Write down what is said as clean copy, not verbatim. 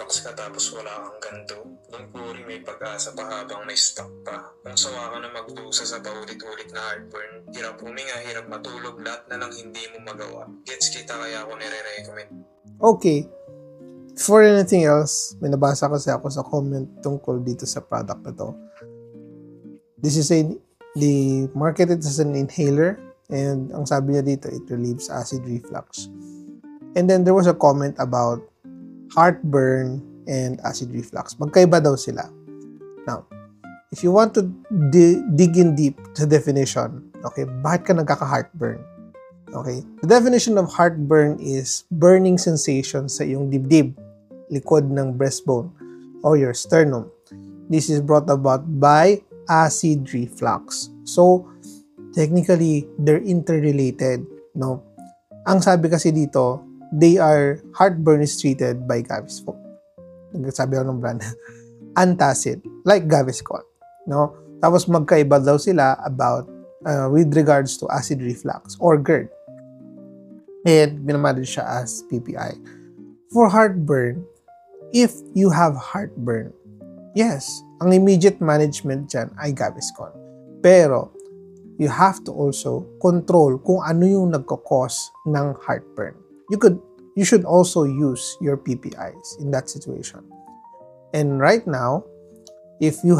relax ka tapos wala kang ganto. Don't worry, may pag-asa pa habang may stock pa. Kung sawa ka na magdusa sa paulit-ulit na heartburn, hirap huminga, hirap matulog, lahat na lang hindi mo magawa. Gets kita kaya ako nire-recommend. Okay. For anything else, may nabasa kasi ako sa comment tungkol dito sa product na to. This is they marketed as an inhaler, and ang sabi niya dito, it relieves acid reflux. And then there was a comment about heartburn and acid reflux. Magkaiba daw sila. Now, if you want to dig in deep sa definition, okay, bakit ka nagkaka-heartburn? Okay, the definition of heartburn is burning sensation sa iyong dibdib, likod ng breastbone, or your sternum. This is brought about by acid reflux. So, technically, they're interrelated, no? Ang sabi kasi dito, heartburn is treated by Gaviscon. Sabi ako ng brand, antacid, like Gaviscon, no? Tapos magkaiba daw sila about with regards to acid reflux or GERD. And binamanage siya as PPI. For heartburn, if you have heartburn, yes, ang immediate management dyan ay Gaviscon. Pero, you have to also control kung ano yung nagkakos ng heartburn. You should also use your PPIs in that situation. And right now, if you